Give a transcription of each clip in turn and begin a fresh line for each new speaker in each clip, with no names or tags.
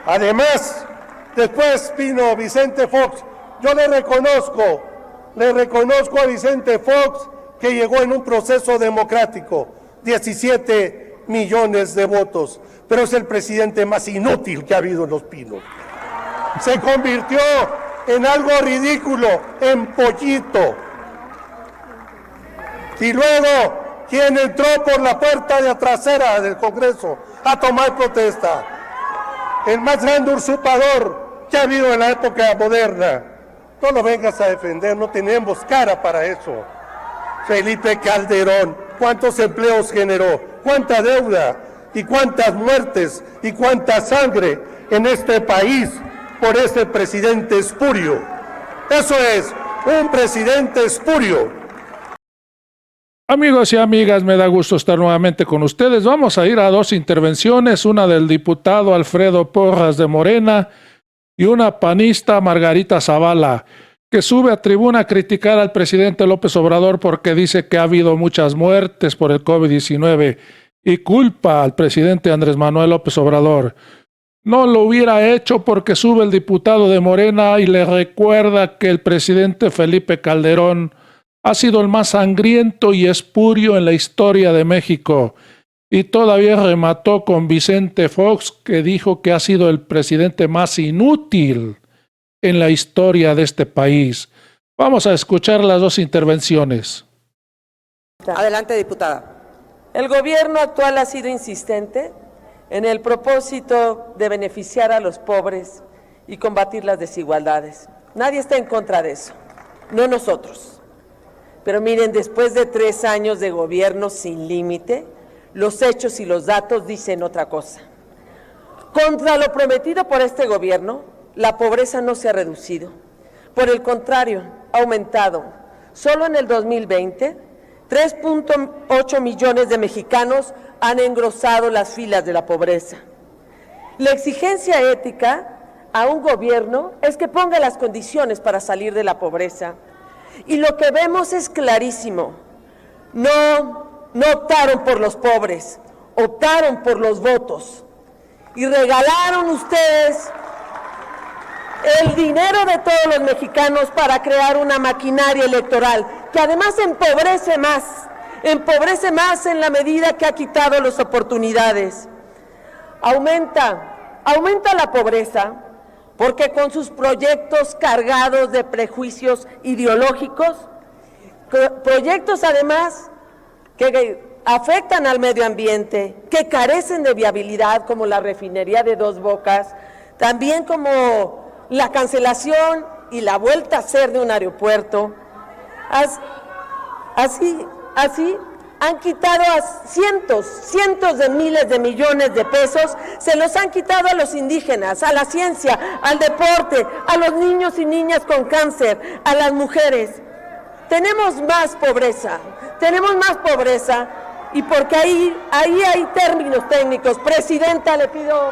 Además, después vino Vicente Fox. Yo le reconozco a Vicente Fox que llegó en un proceso democrático, 17 millones de votos, pero es el presidente más inútil que ha habido en Los Pinos. Se convirtió en algo ridículo, en pollito. Y luego, ¿quién entró por la puerta de trasera del Congreso a tomar protesta? El más grande usurpador que ha habido en la época moderna. No lo vengas a defender, no tenemos cara para eso. Felipe Calderón, ¿cuántos empleos generó? ¿Cuánta deuda? ¿Y cuántas muertes? ¿Y cuánta sangre en este país por ese presidente espurio? Eso es, un presidente espurio.
Amigos y amigas, me da gusto estar nuevamente con ustedes. Vamos a ir a dos intervenciones, una del diputado Alfredo Porras de Morena y una panista, Margarita Zavala, que sube a tribuna a criticar al presidente López Obrador porque dice que ha habido muchas muertes por el COVID-19 y culpa al presidente Andrés Manuel López Obrador. No lo hubiera hecho porque sube el diputado de Morena y le recuerda que el presidente Felipe Calderón ha sido el más sangriento y espurio en la historia de México. Y todavía remató con Vicente Fox, que dijo que ha sido el presidente más inútil en la historia de este país. Vamos a escuchar las dos intervenciones.
Adelante, diputada.
El gobierno actual ha sido insistente en el propósito de beneficiar a los pobres y combatir las desigualdades. Nadie está en contra de eso, no nosotros. Pero miren, después de 3 años de gobierno sin límite, los hechos y los datos dicen otra cosa. Contra lo prometido por este gobierno, la pobreza no se ha reducido. Por el contrario, ha aumentado. Solo en el 2020, 3.8 millones de mexicanos han engrosado las filas de la pobreza. La exigencia ética a un gobierno es que ponga las condiciones para salir de la pobreza. Y lo que vemos es clarísimo. No optaron por los pobres, optaron por los votos. Y regalaron ustedes el dinero de todos los mexicanos para crear una maquinaria electoral que además empobrece más en la medida que ha quitado las oportunidades. Aumenta la pobreza porque con sus proyectos cargados de prejuicios ideológicos, proyectos además que afectan al medio ambiente, que carecen de viabilidad como la refinería de Dos Bocas, también como la cancelación y la vuelta a ser de un aeropuerto. Así han quitado a cientos de miles de millones de pesos, se los han quitado a los indígenas, a la ciencia, al deporte, a los niños y niñas con cáncer, a las mujeres. Tenemos más pobreza y porque ahí hay términos técnicos. Presidenta, le pido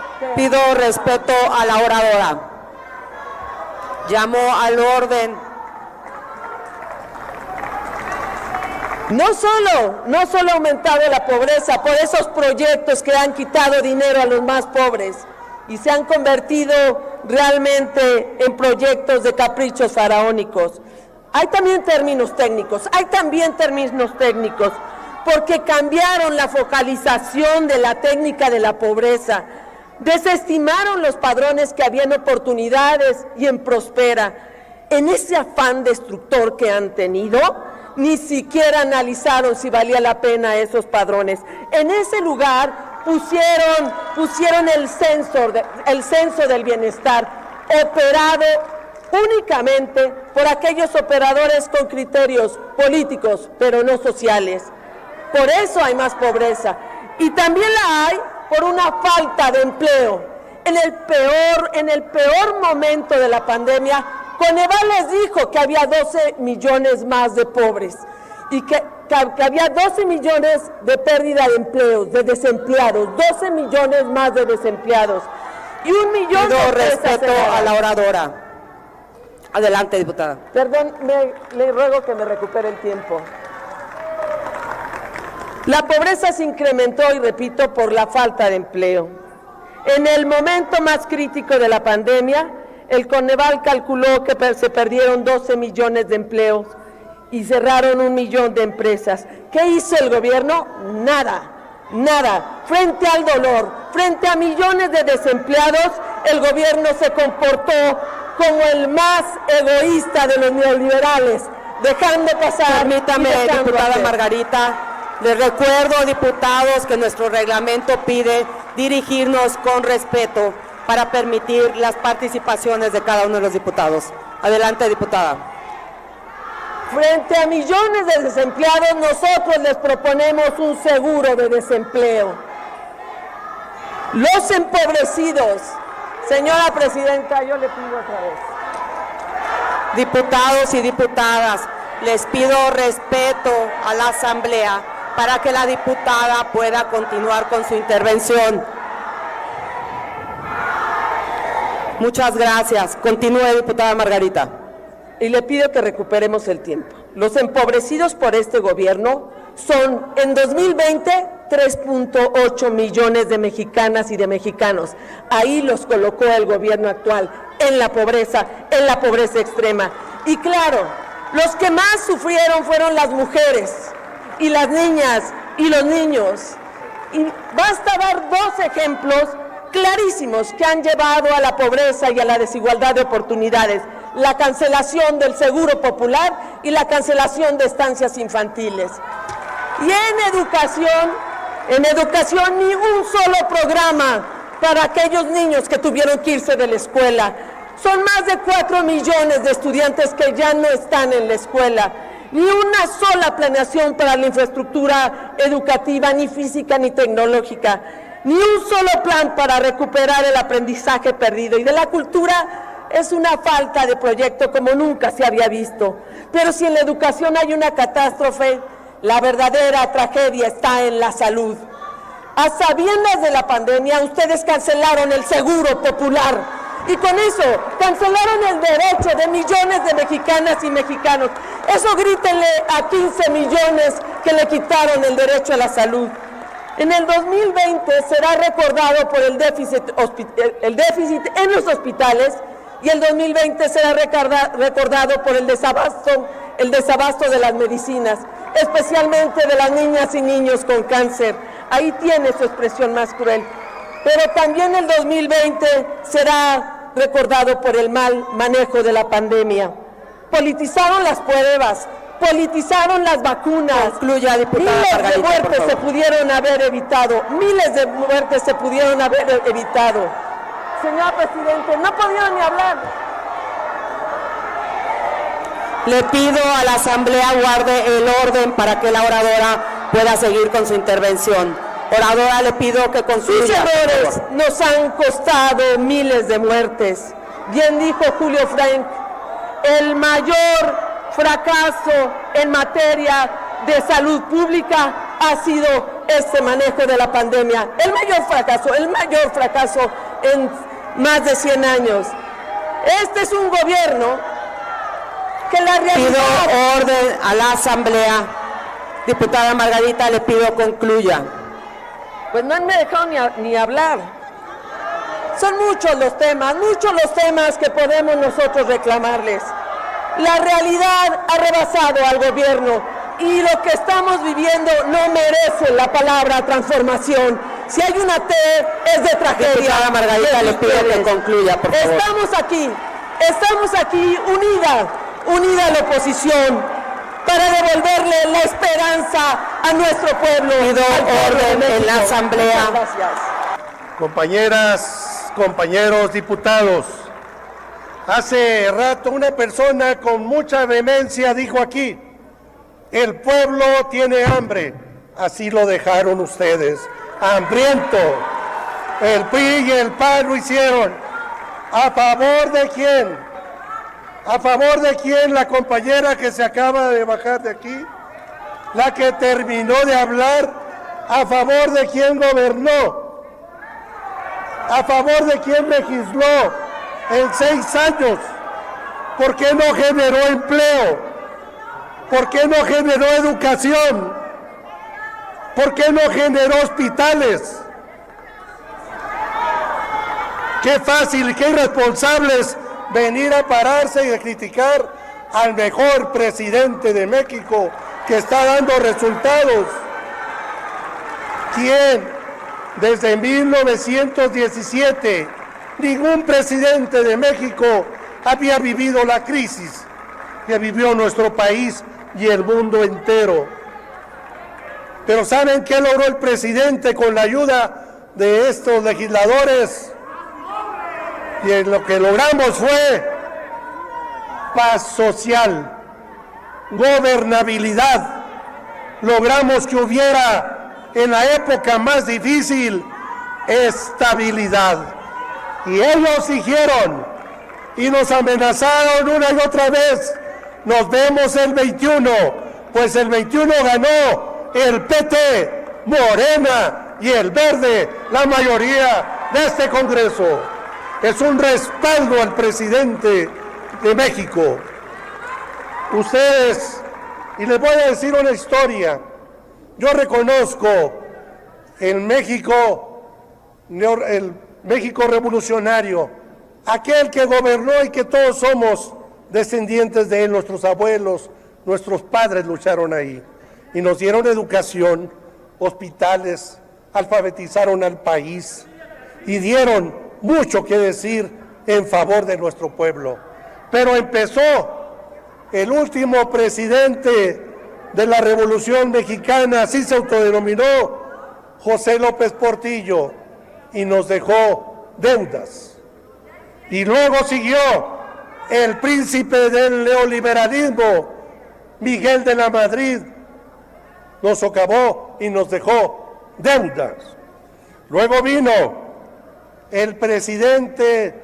respeto a la oradora. Llamo al orden.
No solo ha aumentado la pobreza por esos proyectos que han quitado dinero a los más pobres y se han convertido realmente en proyectos de caprichos faraónicos. Hay también términos técnicos, porque cambiaron la focalización de la técnica de la pobreza, desestimaron los padrones que habían oportunidades y en Prospera. En ese afán destructor que han tenido, ni siquiera analizaron si valía la pena esos padrones. En ese lugar pusieron el censo del bienestar, operado únicamente por aquellos operadores con criterios políticos, pero no sociales. Por eso hay más pobreza. Y también la hay por una falta de empleo. En el peor momento de la pandemia, Coneval les dijo que había 12 millones más de pobres y que había 12 millones de pérdida de empleos, de desempleados, 12 millones más de desempleados y 1 millón de
empresas. Respeto a la oradora. Adelante, diputada.
Perdón, le ruego que me recupere el tiempo. La pobreza se incrementó, y repito, por la falta de empleo. En el momento más crítico de la pandemia, el Coneval calculó que se perdieron 12 millones de empleos y cerraron 1 millón de empresas. ¿Qué hizo el gobierno? Nada. Nada. Frente al dolor, frente a millones de desempleados, el gobierno se comportó como el más egoísta de los neoliberales, dejando pasar.
Permítame, diputada Margarita, les recuerdo, diputados, que nuestro reglamento pide dirigirnos con respeto para permitir las participaciones de cada uno de los diputados. Adelante, diputada.
Frente a millones de desempleados, nosotros les proponemos un seguro de desempleo. Los empobrecidos. Señora presidenta, yo le pido otra vez.
Diputados y diputadas, les pido respeto a la Asamblea para que la diputada pueda continuar con su intervención. Muchas gracias. Continúe, diputada Margarita.
Y le pido que recuperemos el tiempo. Los empobrecidos por este gobierno son, en 2020, 3.8 millones de mexicanas y de mexicanos. Ahí los colocó el gobierno actual, en la pobreza extrema. Y claro, los que más sufrieron fueron las mujeres, y las niñas, y los niños. Y basta dar 2 ejemplos clarísimos que han llevado a la pobreza y a la desigualdad de oportunidades: la cancelación del Seguro Popular y la cancelación de estancias infantiles. Y en educación ni un solo programa para aquellos niños que tuvieron que irse de la escuela. Son más de 4 millones de estudiantes que ya no están en la escuela. Ni una sola planeación para la infraestructura educativa, ni física ni tecnológica. Ni un solo plan para recuperar el aprendizaje perdido. Y de la cultura es una falta de proyecto como nunca se había visto. Pero si en la educación hay una catástrofe, la verdadera tragedia está en la salud. A sabiendas de la pandemia, ustedes cancelaron el Seguro Popular. Y con eso cancelaron el derecho de millones de mexicanas y mexicanos. Eso grítenle a 15 millones que le quitaron el derecho a la salud. En el 2020 será recordado por el déficit en los hospitales, y el 2020 será recordado por el desabasto de las medicinas, especialmente de las niñas y niños con cáncer. Ahí tiene su expresión más cruel. Pero también el 2020 será recordado por el mal manejo de la pandemia. Politizaron las pruebas, politizaron las vacunas.
Concluya, diputada
Miles
Margarita,
de muertes
por
se
favor.
pudieron haber evitado, miles de muertes se pudieron haber evitado. Señor presidente, no podían ni hablar.
Le pido a la Asamblea guarde el orden para que la oradora pueda seguir con su intervención. Oradora, le pido que
Sus
concluya.
errores nos han costado miles de muertes. Bien dijo Julio Frank, el mayor fracaso en materia de salud pública ha sido este manejo de la pandemia. El mayor fracaso en más de 100 años. Este es un gobierno que la realidad...
Pido orden a la Asamblea. Diputada Margarita, le pido concluya.
Pues no me dejaron ni hablar. Son muchos los temas que podemos nosotros reclamarles. La realidad ha rebasado al gobierno y lo que estamos viviendo no merece la palabra transformación. Si hay una T, es de tragedia.
Diputada Margarita, le pido que concluya, por favor.
Estamos aquí unida la oposición, para devolverle la esperanza a nuestro pueblo.
Pido orden en la Asamblea.
Muchas gracias.
Compañeras, compañeros diputados, hace rato una persona con mucha vehemencia dijo aquí: el pueblo tiene hambre. Así lo dejaron ustedes, hambriento. El PRI y el PAN lo hicieron. ¿A favor de quién? ¿A favor de quién? La compañera que se acaba de bajar de aquí, la que terminó de hablar. ¿A favor de quién gobernó? ¿A favor de quién legisló en 6 años? ¿Por qué no generó empleo? ¿Por qué no generó educación? ¿Por qué no generó hospitales? Qué fácil y qué irresponsable es venir a pararse y a criticar al mejor presidente de México que está dando resultados. ¿Quién? Desde 1917, ningún presidente de México había vivido la crisis que vivió nuestro país y el mundo entero. Pero ¿saben qué logró el presidente con la ayuda de estos legisladores? Y lo que logramos fue paz social, gobernabilidad. Logramos que hubiera en la época más difícil estabilidad. Y ellos siguieron y nos amenazaron una y otra vez. Nos vemos el 21, pues el 21 ganó el PT, Morena y el Verde, la mayoría de este Congreso. Es un respaldo al presidente de México. Ustedes, y les voy a decir una historia, yo reconozco el México revolucionario, aquel que gobernó y que todos somos descendientes de él, nuestros abuelos, nuestros padres lucharon ahí y nos dieron educación, hospitales, alfabetizaron al país y dieron mucho que decir en favor de nuestro pueblo. Pero empezó el último presidente de la Revolución Mexicana, así se autodenominó, José López Portillo, y nos dejó deudas. Y luego siguió el príncipe del neoliberalismo, Miguel de la Madrid, nos socavó y nos dejó deudas. Luego vino el presidente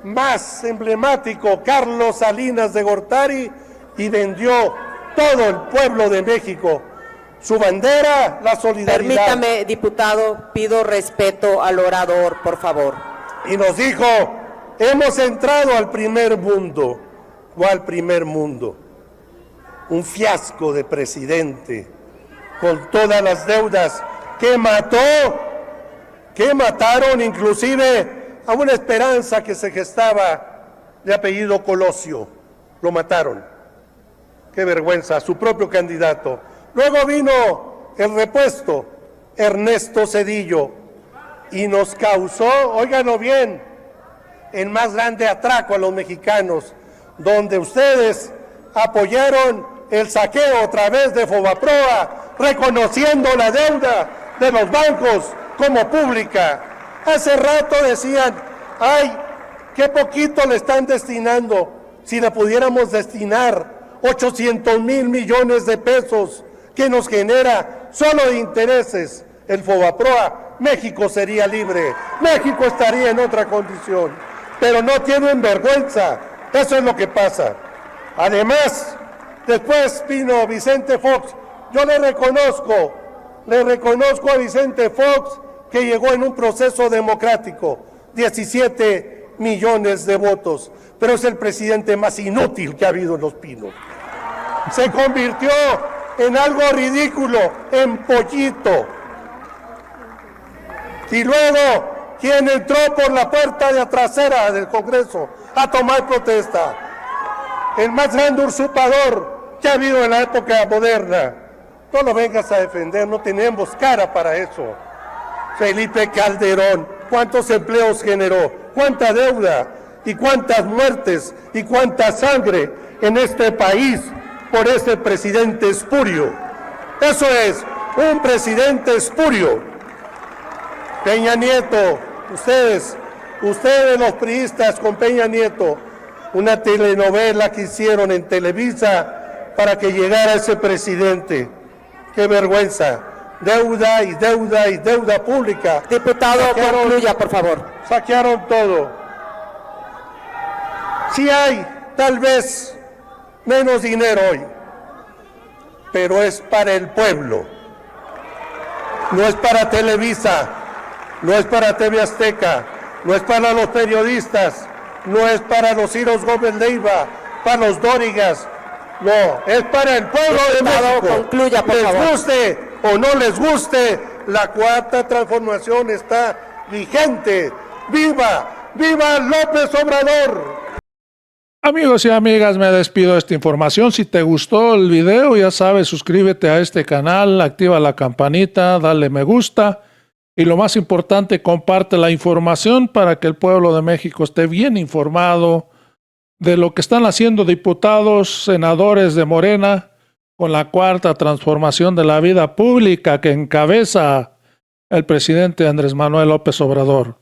más emblemático, Carlos Salinas de Gortari, y vendió todo el pueblo de México. Su bandera, la solidaridad.
Permítame, diputado, pido respeto al orador, por favor.
Y nos dijo, hemos entrado al primer mundo. ¿Cuál primer mundo? Un fiasco de presidente, con todas las deudas que mató, que mataron inclusive a una esperanza que se gestaba de apellido Colosio. Lo mataron. Qué vergüenza, a su propio candidato. Luego vino el repuesto, Ernesto Zedillo, y nos causó, óiganlo bien, el más grande atraco a los mexicanos, donde ustedes apoyaron el saqueo a través de Fobaproa, reconociendo la deuda de los bancos como pública. Hace rato decían, ay, qué poquito le están destinando, si le pudiéramos destinar 800,000 millones de pesos que nos genera solo de intereses el Fobaproa, México sería libre, México estaría en otra condición, pero no tienen vergüenza, eso es lo que pasa. Además, después vino Vicente Fox, yo le reconozco a Vicente Fox que llegó en un proceso democrático, 17 millones de votos, pero es el presidente más inútil que ha habido en Los Pinos. Se convirtió en algo ridículo, en pollito. Y luego, ¿quién entró por la puerta de trasera del Congreso a tomar protesta? El más grande usurpador que ha habido en la época moderna. No lo vengas a defender, no tenemos cara para eso. Felipe Calderón, ¿cuántos empleos generó? ¿Cuánta deuda? ¿Y cuántas muertes? ¿Y cuánta sangre en este país por ese presidente espurio? Eso es, un presidente espurio. Peña Nieto, ustedes los priistas con Peña Nieto, una telenovela que hicieron en Televisa para que llegara ese presidente. ¡Qué vergüenza! Deuda y deuda y deuda pública.
Diputado, concluya, por favor.
Saquearon todo. Sí hay, tal vez, menos dinero hoy, pero es para el pueblo. No es para Televisa, no es para TV Azteca, no es para los periodistas, no es para los Ciros Gómez Leiva, para los Dórigas, no, es para el pueblo de México.
Concluya, por favor.
Les guste o no les guste, la cuarta transformación está vigente, viva, ¡Viva López Obrador!
Amigos y amigas, me despido de esta información. Si te gustó el video, ya sabes, suscríbete a este canal, activa la campanita, dale me gusta y lo más importante, comparte la información para que el pueblo de México esté bien informado de lo que están haciendo diputados, senadores de Morena con la cuarta transformación de la vida pública que encabeza el presidente Andrés Manuel López Obrador.